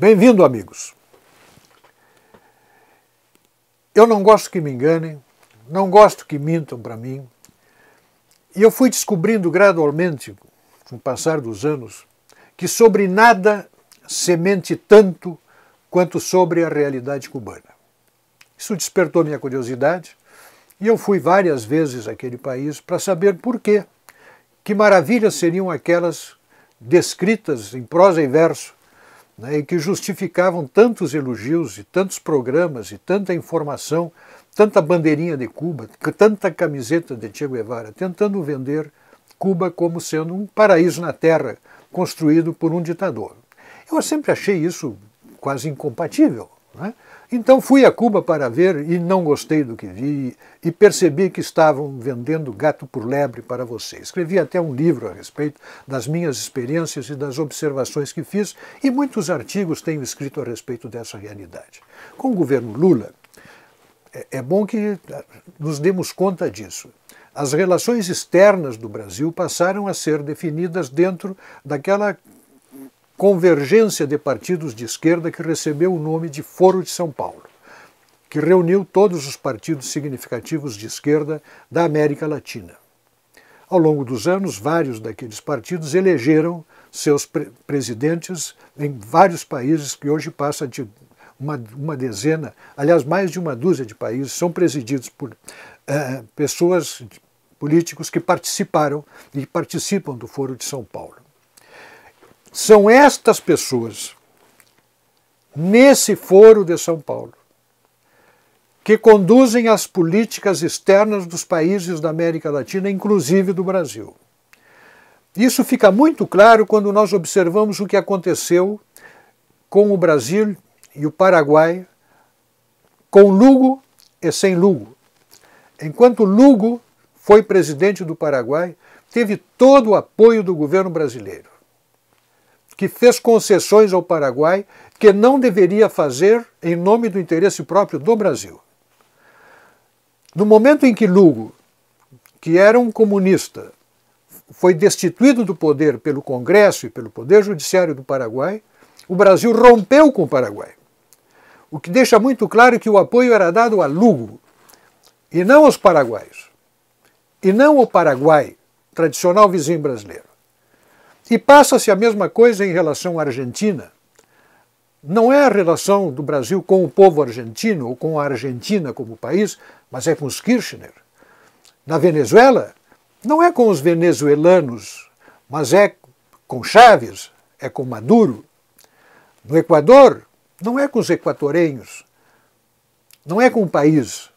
Bem-vindo, amigos. Eu não gosto que me enganem, não gosto que mintam para mim. E eu fui descobrindo gradualmente, com o passar dos anos, que sobre nada se mente tanto quanto sobre a realidade cubana. Isso despertou minha curiosidade e eu fui várias vezes àquele país para saber por quê. Que maravilhas seriam aquelas descritas em prosa e verso, né, e que justificavam tantos elogios e tantos programas e tanta informação, tanta bandeirinha de Cuba, tanta camiseta de Che Guevara, tentando vender Cuba como sendo um paraíso na terra construído por um ditador. Eu sempre achei isso quase incompatível, né? Então fui a Cuba para ver e não gostei do que vi e percebi que estavam vendendo gato por lebre para você. Escrevi até um livro a respeito das minhas experiências e das observações que fiz e muitos artigos tenho escrito a respeito dessa realidade. Com o governo Lula, é bom que nos demos conta disso. As relações externas do Brasil passaram a ser definidas dentro daquela convergência de partidos de esquerda que recebeu o nome de Foro de São Paulo, que reuniu todos os partidos significativos de esquerda da América Latina. Ao longo dos anos, vários daqueles partidos elegeram seus presidentes em vários países que hoje passa de uma dezena, aliás, mais de uma dúzia de países, são presididos por pessoas, políticos que participaram e participam do Foro de São Paulo. São estas pessoas, nesse Foro de São Paulo, que conduzem as políticas externas dos países da América Latina, inclusive do Brasil. Isso fica muito claro quando nós observamos o que aconteceu com o Brasil e o Paraguai, com Lugo e sem Lugo. Enquanto Lugo foi presidente do Paraguai, teve todo o apoio do governo brasileiro, que fez concessões ao Paraguai que não deveria fazer em nome do interesse próprio do Brasil. No momento em que Lugo, que era um comunista, foi destituído do poder pelo Congresso e pelo Poder Judiciário do Paraguai, o Brasil rompeu com o Paraguai. O que deixa muito claro que o apoio era dado a Lugo, e não aos paraguaios, e não ao Paraguai, tradicional vizinho brasileiro. E passa-se a mesma coisa em relação à Argentina. Não é a relação do Brasil com o povo argentino ou com a Argentina como país, mas é com os Kirchner. Na Venezuela, não é com os venezuelanos, mas é com Chávez, é com Maduro. No Equador, não é com os equatorenhos, não é com o país,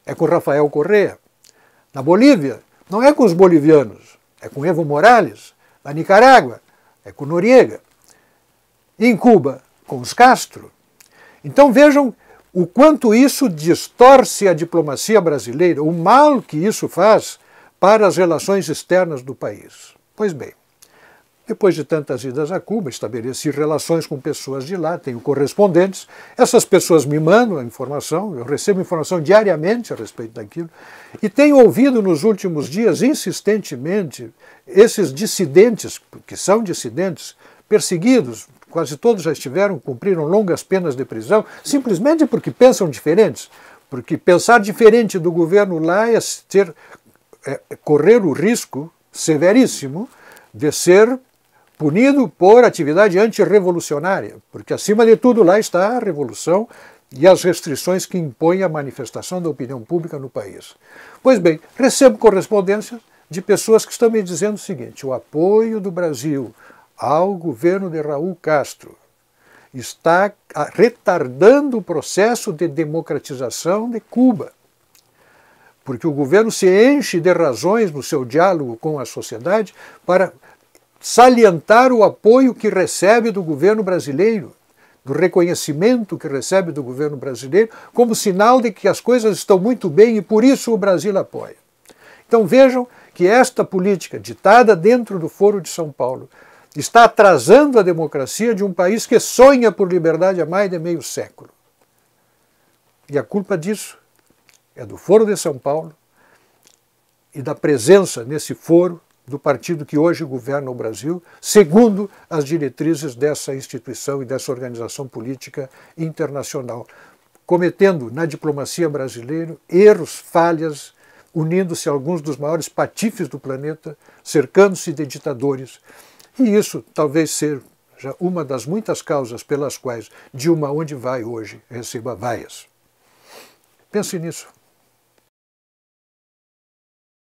é com Rafael Correa. Na Bolívia, não é com os bolivianos, é com Evo Morales. Na Nicarágua, é com Noriega. E em Cuba, com os Castro. Então vejam o quanto isso distorce a diplomacia brasileira, o mal que isso faz para as relações externas do país. Pois bem, depois de tantas idas a Cuba, estabeleci relações com pessoas de lá, tenho correspondentes, essas pessoas me mandam a informação, eu recebo informação diariamente a respeito daquilo, e tenho ouvido nos últimos dias, insistentemente, esses dissidentes, que são dissidentes, perseguidos, quase todos já cumpriram longas penas de prisão, simplesmente porque pensam diferentes, porque pensar diferente do governo lá é correr o risco severíssimo de ser punido por atividade antirrevolucionária, porque acima de tudo lá está a revolução e as restrições que impõem a manifestação da opinião pública no país. Pois bem, recebo correspondência de pessoas que estão me dizendo o seguinte: o apoio do Brasil ao governo de Raul Castro está retardando o processo de democratização de Cuba, porque o governo se enche de razões no seu diálogo com a sociedade para salientar o apoio que recebe do governo brasileiro, do reconhecimento que recebe do governo brasileiro, como sinal de que as coisas estão muito bem e por isso o Brasil apoia. Então vejam que esta política ditada dentro do Foro de São Paulo está atrasando a democracia de um país que sonha por liberdade há mais de meio século. E a culpa disso é do Foro de São Paulo e da presença nesse foro do partido que hoje governa o Brasil, segundo as diretrizes dessa instituição e dessa organização política internacional, cometendo na diplomacia brasileira erros, falhas, unindo-se a alguns dos maiores patifes do planeta, cercando-se de ditadores. E isso talvez seja uma das muitas causas pelas quais Dilma, onde vai hoje, receba vaias. Pense nisso.